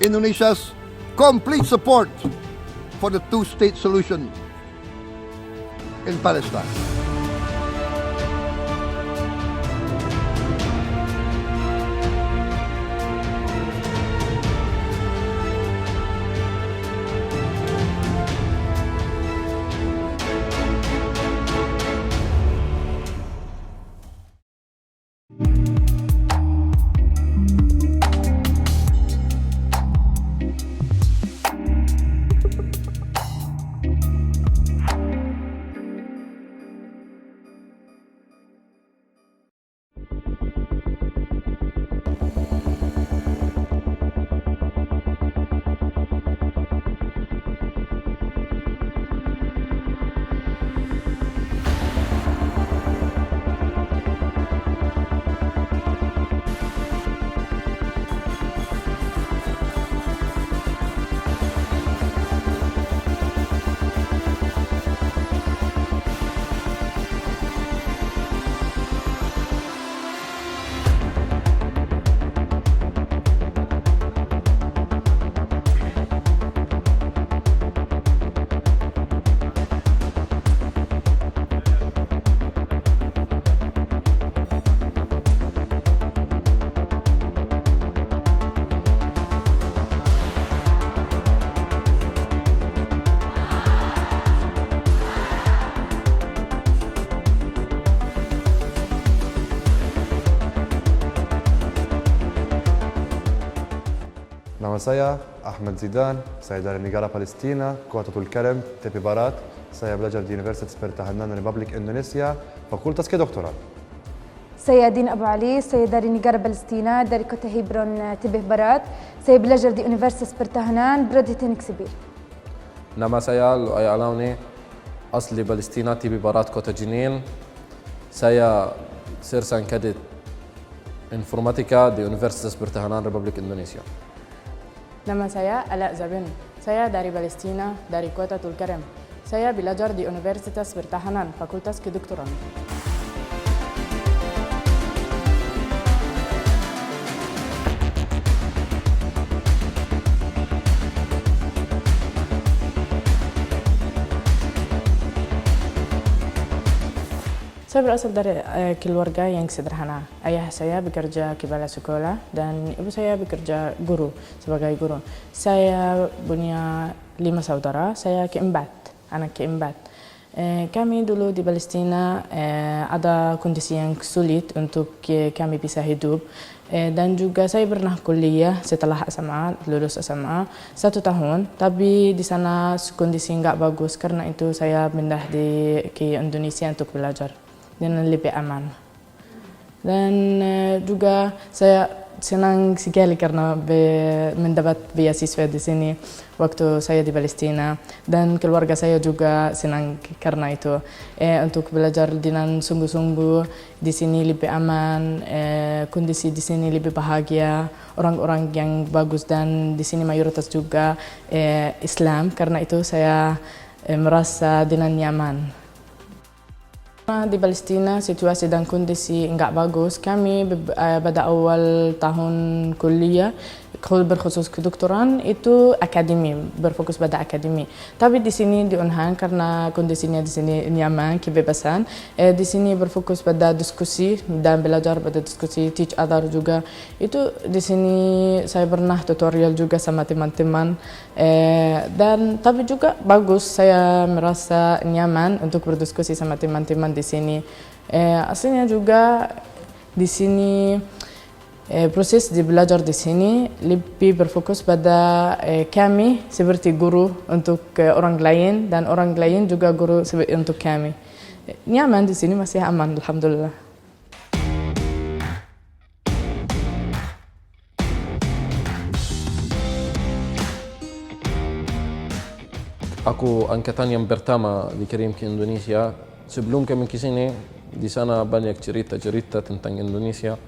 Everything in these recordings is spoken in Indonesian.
Indonesia's complete support for the two-state solution in Palestine. Nama saya Ahmad Zidan, saya dari negara Palestina, Kuatatul Karim, Tepi Barat. Saya belajar di Universitas Pertahanan Republik Indonesia, Fakultas Kedokteran. Saya Din Abu Ali, saya dari negara Palestina, dari Kota Hebron, Tepi Barat. Saya belajar di Universitas Pertahanan, Brodi Teknik Sibir. Nama saya Lu'ay Alauni, asli Palestina, Tepi Barat, Kota Jenin. Saya Sersan Kadit Informatika di Universitas Pertahanan Republik Indonesia. Nama saya Ala Zabin. Saya dari Palestina, dari Kota Tulkarem. Saya belajar di Universitas Pertahanan, Fakultas Kedokteran. Saya berasal dari keluarga yang sederhana. Ayah saya bekerja kepala sekolah dan ibu saya bekerja sebagai guru. Saya punya 5 saudara, saya anak keempat. Kami dulu di Palestina ada kondisi yang sulit untuk kami bisa hidup. Dan juga saya pernah kuliah setelah SMA, lulus SMA 1 tahun. Tapi di sana kondisi nggak bagus, karena itu saya pindah ke Indonesia untuk belajar. Dan lebih aman. Dan juga saya senang sekali karena mendapat beasiswa di sini waktu saya di Palestina, dan keluarga saya juga senang karena itu. Untuk belajar dengan sungguh-sungguh di sini lebih aman, kondisi di sini lebih bahagia, orang-orang yang bagus, dan di sini mayoritas juga Islam, karena itu saya merasa dengan nyaman. Di Palestina situasi dan kondisi enggak bagus. Kami pada awal tahun kuliah berkhusus kedokteran itu akademi, berfokus pada akademi. Tapi di sini di Unhan karena kondisinya di sini nyaman, kebebasan. Di sini berfokus pada diskusi dan belajar pada diskusi, teach other juga. Itu di sini saya pernah tutorial juga sama teman-teman. Dan tapi juga bagus, saya merasa nyaman untuk berdiskusi sama teman-teman di sini. Aslinya juga di sini proses di belajar di sini lebih berfokus pada kami seperti guru untuk orang lain, dan orang lain juga guru untuk kami. Nyaman di sini, masih aman, alhamdulillah. Aku angkatan yang pertama dikirim ke Indonesia. Sebelum kami ke sini, di sana banyak cerita-cerita tentang Indonesia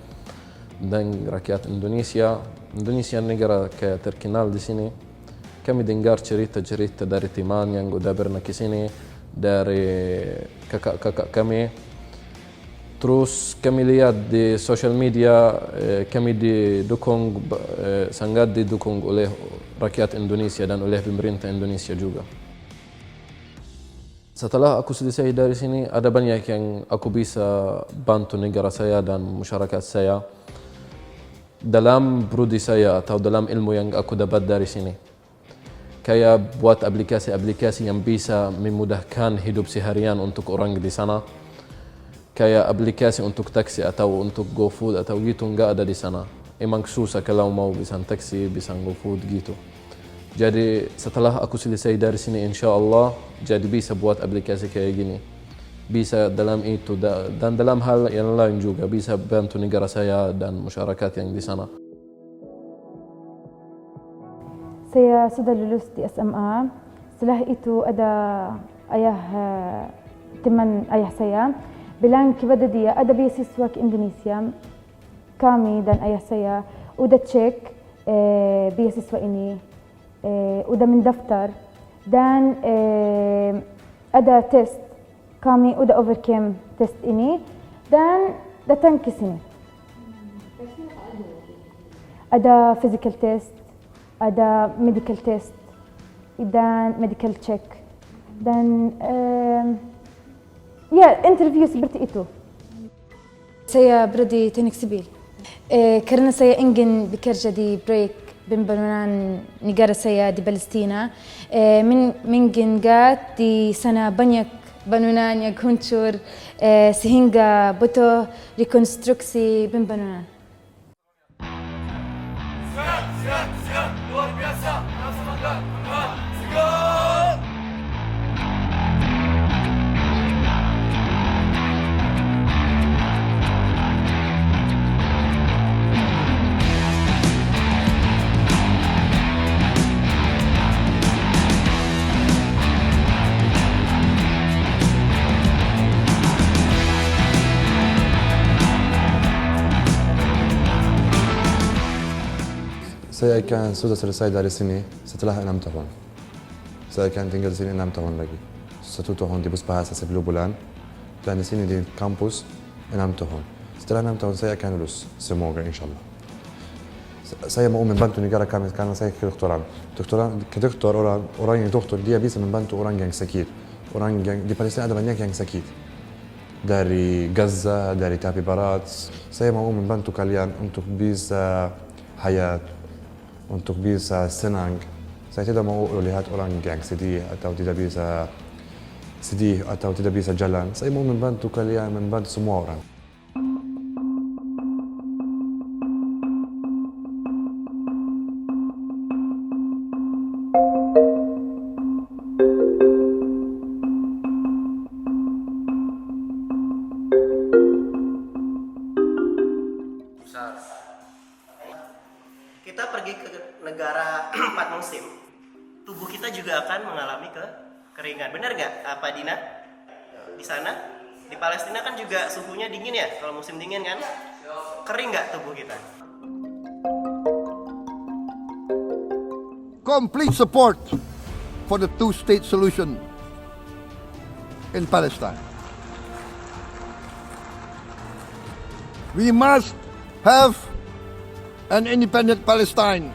dan rakyat Indonesia. Indonesia negara kayak terkenal di sini. Kami dengar cerita-cerita dari teman yang udah pernah ke sini, dari kakak-kakak kami. Terus kami lihat di sosial media, kami didukung, sangat didukung oleh rakyat Indonesia dan oleh pemerintah Indonesia juga. Setelah aku selesai dari sini, ada banyak yang aku bisa bantu negara saya dan masyarakat saya dalam prodi saya atau dalam ilmu yang aku dapat dari sini. Kayak buat aplikasi-aplikasi yang bisa memudahkan hidup seharian untuk orang di sana. Kayak aplikasi untuk taksi atau untuk GoFood atau gitu nggak ada di sana. Emang susah kalau mau bisa taksi, bisa GoFood gitu. Jadi setelah aku selesai dari sini insya Allah jadi bisa buat aplikasi kayak gini. Bisa dalam itu dan dalam hal yang lain juga bisa bantu negara saya dan masyarakat yang di sana. Saya sudah lulus di SMA. Setelah itu ada teman ayah saya bilang kepada dia ada beasiswa ke Indonesia. Kami dan ayah saya udah cek beasiswa ini, udah mendaftar dan ada test. Kami udah overcome test ini dan datang ke sini. Ada physical test, ada medical test, dan medical check, dan interview seperti itu. Saya berada teknik sipil. Karena saya ingin bekerja di proyek pembangunan negara saya di Palestina. Mengingat di sana banyak bangunan yang hancur sehingga butuh rekonstruksi pembangunan. Siap, luar biasa, semangat, Saya akan sudah selesai dari sini setelah 6 tahun. Saya akan tinggal di sini 6 tahun lagi. 1 tahun di Bahasa 10 bulan dan di sini di kampus 6 tahun. Setelah 6 tahun saya akan lulus, semoga insyaAllah. Saya mau membantu negara kami karena saya kedokteran. Kedokter orang yang dokter dia bisa membantu orang yang sakit. Orang yang di Palestina ada banyak yang sakit. Dari Gaza, dari Tepi Barat. Saya mau membantu kalian untuk bisa hayat, untuk bisa senang. Saya tidak mau lihat orang yang sedih atau tidak bisa jalan. Saya mau membantu kalian, membantu semua orang. Kita pergi ke negara 4 musim, tubuh kita juga akan mengalami kekeringan. Benar nggak, Pak Dina? Di sana, di Palestina kan juga suhunya dingin ya, kalau musim dingin kan? Kering nggak tubuh kita? Complete support for the two-state solution in Palestine. We must have an independent Palestine.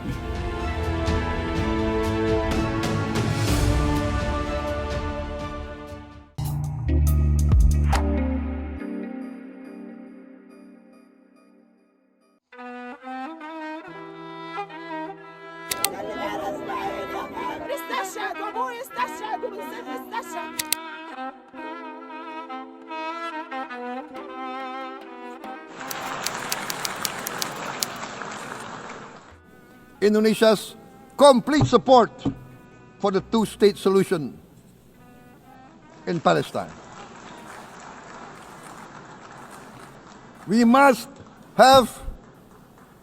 Indonesia's complete support for the two-state solution in Palestine. We must have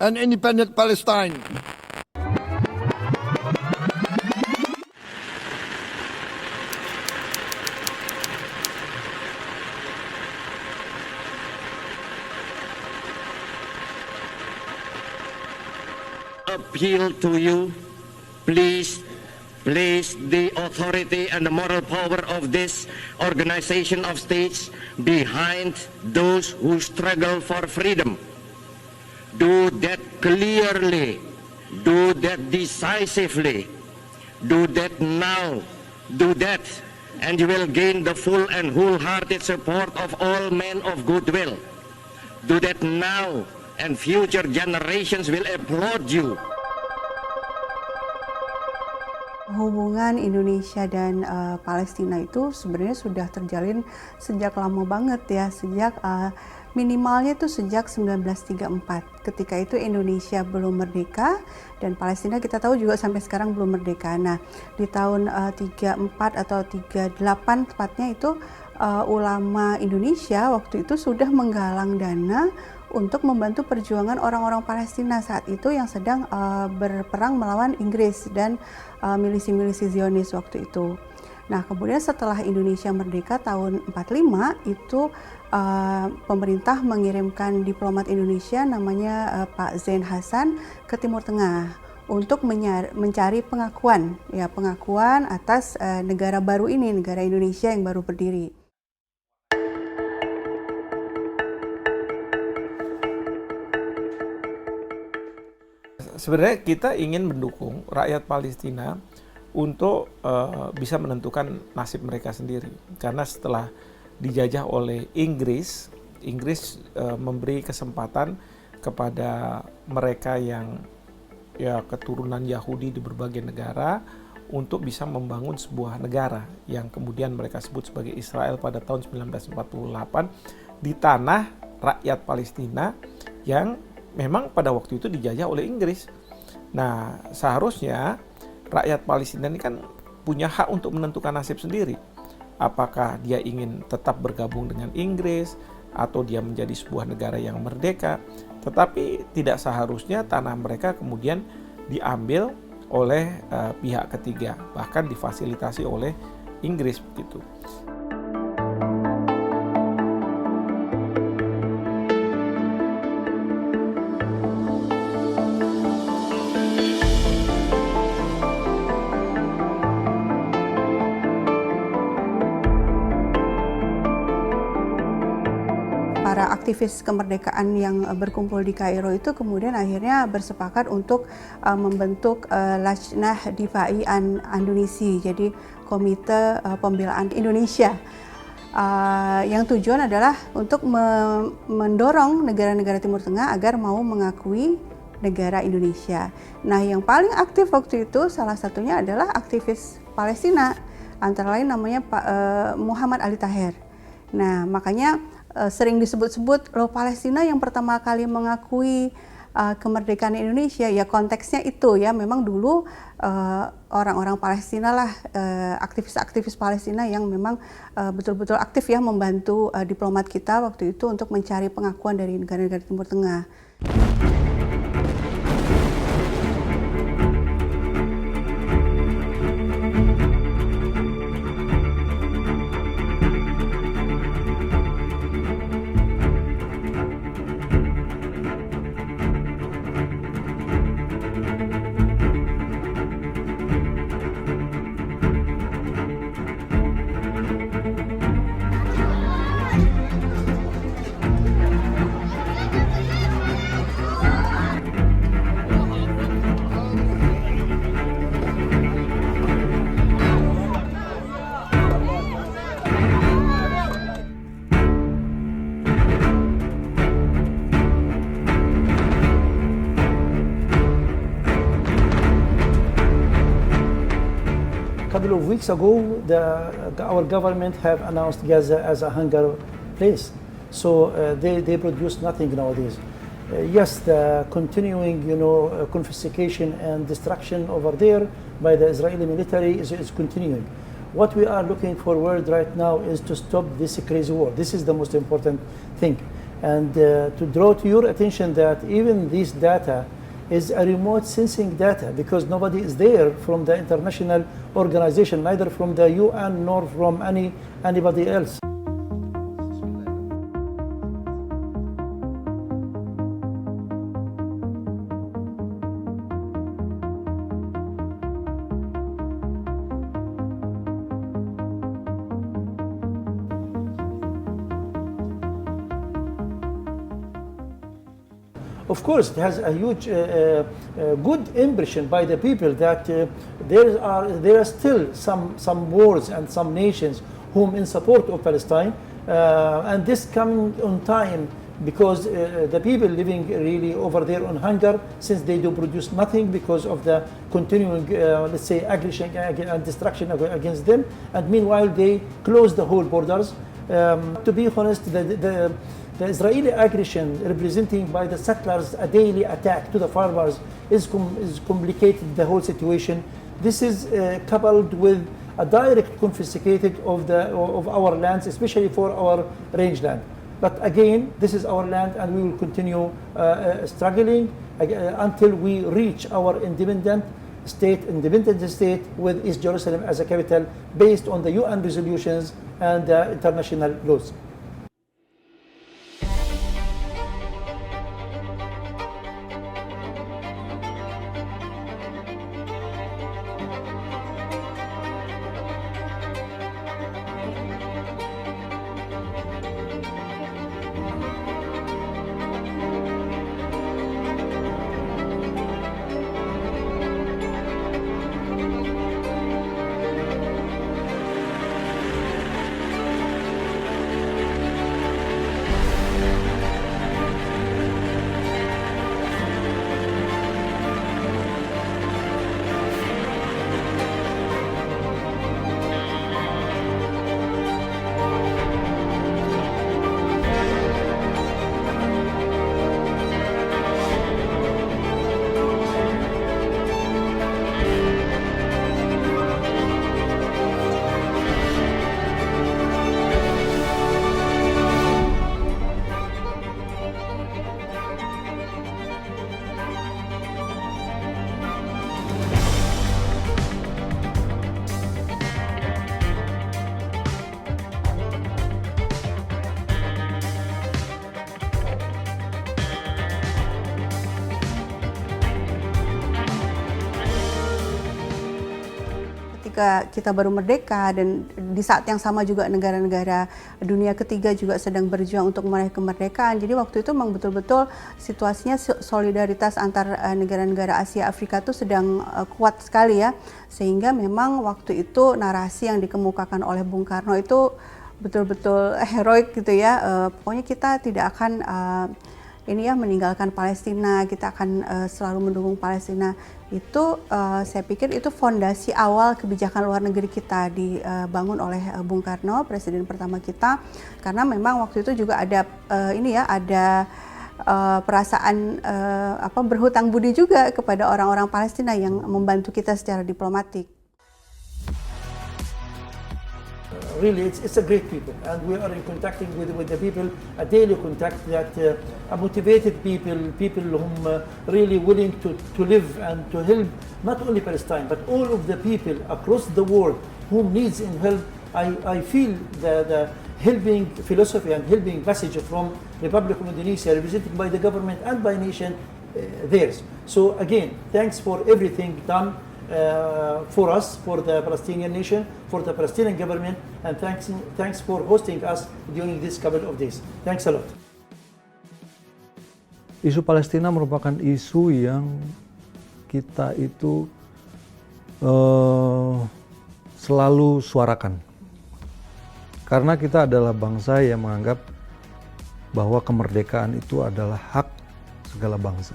an independent Palestine. Appeal to you, please place the authority and the moral power of this organization of states behind those who struggle for freedom. Do that clearly, do that decisively, do that now, do that, and you will gain the full and wholehearted support of all men of goodwill. Do that now, and future generations will applaud you. Hubungan Indonesia dan Palestina itu sebenarnya sudah terjalin sejak lama banget ya, sejak minimalnya itu sejak 1934. Ketika itu Indonesia belum merdeka dan Palestina kita tahu juga sampai sekarang belum merdeka. Nah, di tahun 34 atau 38 tepatnya itu ulama Indonesia waktu itu sudah menggalang dana untuk membantu perjuangan orang-orang Palestina saat itu yang sedang berperang melawan Inggris dan milisi-milisi Zionis waktu itu. Nah, kemudian setelah Indonesia merdeka tahun 45 itu pemerintah mengirimkan diplomat Indonesia namanya Pak Zain Hasan ke Timur Tengah untuk mencari pengakuan atas negara baru ini, negara Indonesia yang baru berdiri. Sebenarnya kita ingin mendukung rakyat Palestina untuk bisa menentukan nasib mereka sendiri. Karena setelah dijajah oleh Inggris memberi kesempatan kepada mereka yang keturunan Yahudi di berbagai negara untuk bisa membangun sebuah negara yang kemudian mereka sebut sebagai Israel pada tahun 1948 di tanah rakyat Palestina yang memang pada waktu itu dijajah oleh Inggris. Nah, seharusnya rakyat Palestina ini kan punya hak untuk menentukan nasib sendiri. Apakah dia ingin tetap bergabung dengan Inggris atau dia menjadi sebuah negara yang merdeka. Tetapi tidak seharusnya tanah mereka kemudian diambil oleh pihak ketiga, bahkan difasilitasi oleh Inggris begitu. Para aktivis kemerdekaan yang berkumpul di Kairo itu kemudian akhirnya bersepakat untuk membentuk Lajnah Difa'i an Indonesi, jadi Komite Pembelaan Indonesia. Yang tujuan adalah untuk mendorong negara-negara Timur Tengah agar mau mengakui negara Indonesia. Nah, yang paling aktif waktu itu salah satunya adalah aktivis Palestina, antara lain namanya Pak Muhammad Ali Taher. Nah, makanya sering disebut-sebut loh Palestina yang pertama kali mengakui kemerdekaan Indonesia, ya konteksnya itu ya memang dulu orang-orang Palestina lah, aktivis-aktivis Palestina yang memang betul-betul aktif ya membantu diplomat kita waktu itu untuk mencari pengakuan dari negara-negara Timur Tengah. couple of weeks ago, our government have announced Gaza as a hunger place. So they produce nothing nowadays. Yes, the continuing, confiscation and destruction over there by the Israeli military is continuing. What we are looking forward right now is to stop this crazy war. This is the most important thing. And to draw to your attention that even this data is a remote sensing data, because nobody is there from the international organization, neither from the UN nor from anybody else. Of course, it has a huge, good impression by the people that there are still some wars and some nations whom in support of Palestine, and this coming on time because the people living really over there on hunger, since they do produce nothing because of the continuing, let's say, aggression and destruction against them, and meanwhile they close the whole borders. To be honest, the Israeli aggression representing by the settlers a daily attack to the farmers is complicated the whole situation. This is coupled with a direct confiscated of our lands, especially for our rangeland. But again, this is our land, and we will continue struggling until we reach our independent state with East Jerusalem as a capital, based on the UN resolutions and international laws. Ketika kita baru merdeka dan di saat yang sama juga negara-negara dunia ketiga juga sedang berjuang untuk meraih kemerdekaan. Jadi waktu itu memang betul-betul situasinya solidaritas antar negara-negara Asia Afrika itu sedang kuat sekali ya. Sehingga memang waktu itu narasi yang dikemukakan oleh Bung Karno itu betul-betul heroik gitu ya. Pokoknya kita tidak akan meninggalkan Palestina, kita akan selalu mendukung Palestina. Itu saya pikir itu fondasi awal kebijakan luar negeri kita dibangun oleh Bung Karno, presiden pertama kita, karena memang waktu itu juga ada perasaan berhutang budi juga kepada orang-orang Palestina yang membantu kita secara diplomatik. Really, it's a great people, and we are in contacting with the people, a daily contact that a motivated people whom really willing to live and to help not only Palestine but all of the people across the world whom needs in help. I feel the helping philosophy and helping message from Republic of Indonesia, represented by the government and by nation theirs. So again, thanks for everything done. For us, for the Palestinian nation, for the Palestinian government, and thanks for hosting us during this couple of days. Thanks a lot. Isu Palestina merupakan isu yang kita itu selalu suarakan. Karena kita adalah bangsa yang menganggap bahwa kemerdekaan itu adalah hak segala bangsa.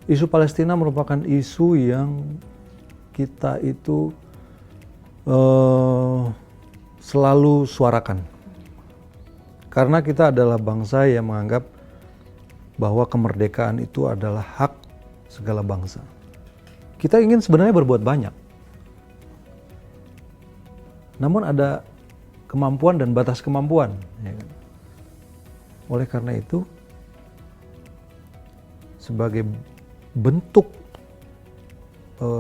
Isu Palestina merupakan isu yang kita itu selalu suarakan. Karena kita adalah bangsa yang menganggap bahwa kemerdekaan itu adalah hak segala bangsa. Kita ingin sebenarnya berbuat banyak. Namun ada kemampuan dan batas kemampuan. Ya kan? Oleh karena itu, sebagai bentuk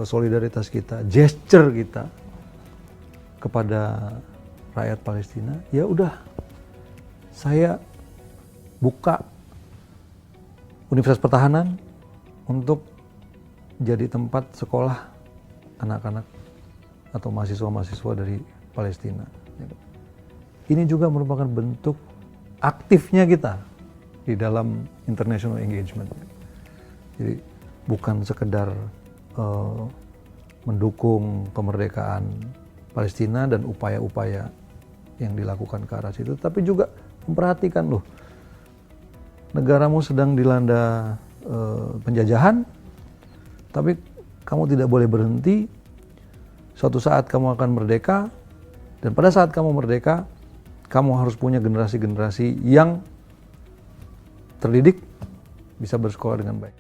solidaritas kita, gesture kita kepada rakyat Palestina, ya udah, saya buka Universitas Pertahanan untuk jadi tempat sekolah anak-anak atau mahasiswa-mahasiswa dari Palestina. Ini juga merupakan bentuk aktifnya kita di dalam international engagement. Jadi bukan sekedar mendukung kemerdekaan Palestina dan upaya-upaya yang dilakukan ke arah situ, tapi juga memperhatikan, loh, negaramu sedang dilanda penjajahan, tapi kamu tidak boleh berhenti. Suatu saat kamu akan merdeka, dan pada saat kamu merdeka, kamu harus punya generasi-generasi yang terdidik, bisa bersekolah dengan baik.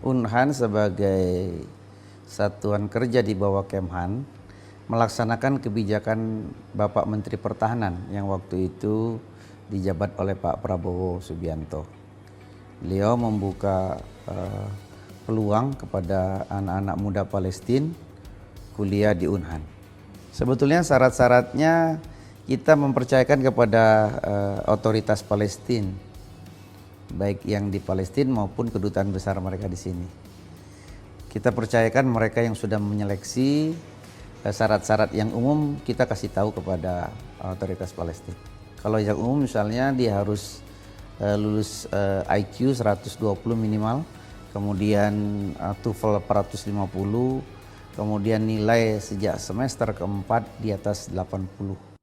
Unhan sebagai satuan kerja di bawah Kemhan melaksanakan kebijakan Bapak Menteri Pertahanan yang waktu itu dijabat oleh Pak Prabowo Subianto. Beliau membuka peluang kepada anak-anak muda Palestina kuliah di Unhan. Sebetulnya syarat-syaratnya kita mempercayakan kepada otoritas Palestina, baik yang di Palestina maupun kedutaan besar mereka di sini. Kita percayakan mereka yang sudah menyeleksi syarat-syarat yang umum, kita kasih tahu kepada otoritas Palestina. Kalau yang umum misalnya dia harus lulus IQ 120 minimal, kemudian TOEFL 450, kemudian nilai sejak semester keempat di atas 80.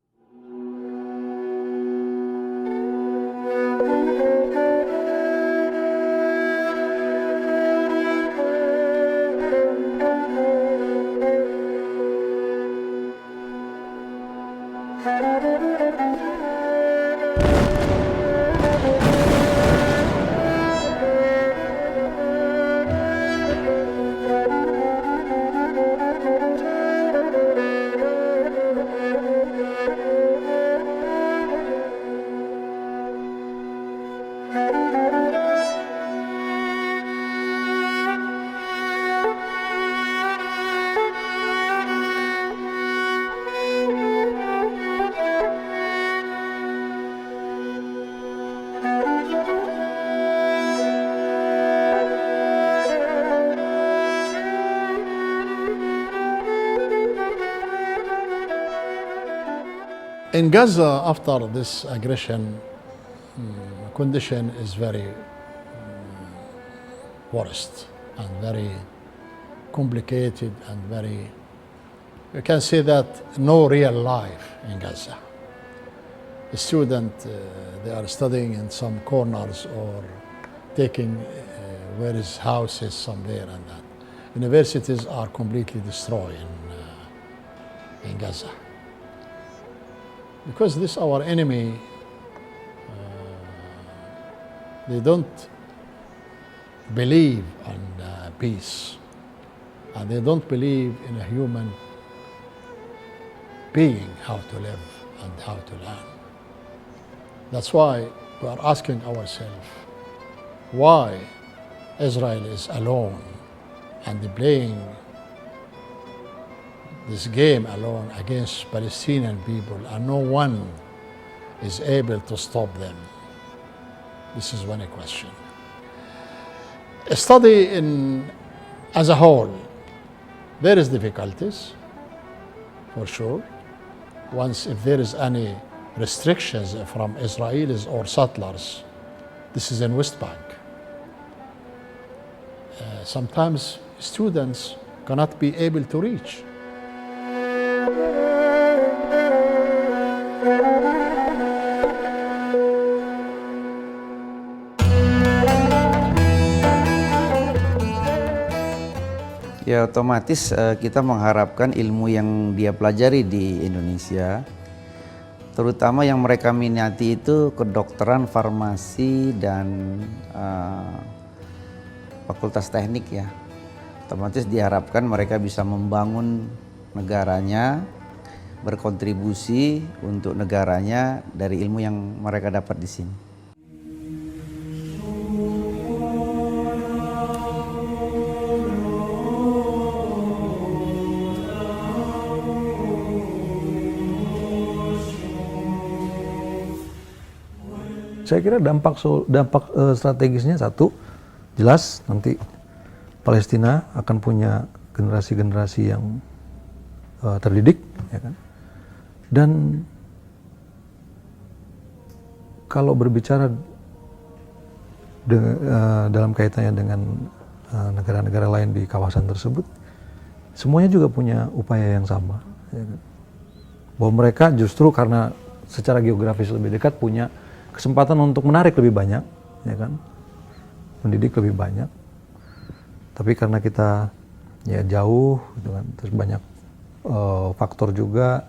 In Gaza, after this aggression, condition is very worst and very complicated and very, you can say that no real life in Gaza. The student, they are studying in some corners or taking where his house is somewhere and that. Universities are completely destroyed in Gaza. Because this our enemy, they don't believe in peace, and they don't believe in a human being, how to live and how to learn. That's why we are asking ourselves, why Israel is alone and playing this game alone against Palestinian people, and no one is able to stop them. This is one question. A study as a whole, there is difficulties, for sure. Once if there is any restrictions from Israelis or settlers, this is in West Bank. Sometimes students cannot be able to reach. Ya otomatis kita mengharapkan ilmu yang dia pelajari di Indonesia, terutama yang mereka minati itu kedokteran, farmasi, dan fakultas teknik ya. Otomatis diharapkan mereka bisa membangun negaranya, berkontribusi untuk negaranya dari ilmu yang mereka dapat di sini. Saya kira dampak strategisnya satu, jelas nanti Palestina akan punya generasi-generasi yang terdidik, ya kan? Dan kalau berbicara dalam kaitannya dengan negara-negara lain di kawasan tersebut, semuanya juga punya upaya yang sama, ya kan? Bahwa mereka justru karena secara geografis lebih dekat punya kesempatan untuk menarik lebih banyak, ya kan, mendidik lebih banyak. Tapi karena kita ya jauh, gitu kan, terus banyak faktor juga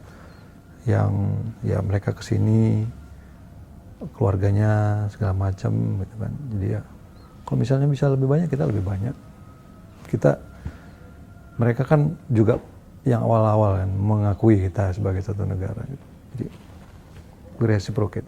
yang ya mereka kesini, keluarganya segala macam, gitu kan. Jadi ya kalau misalnya bisa lebih banyak, kita lebih banyak. Mereka kan juga yang awal-awal kan mengakui kita sebagai satu negara, gitu. Jadi we reciprocate.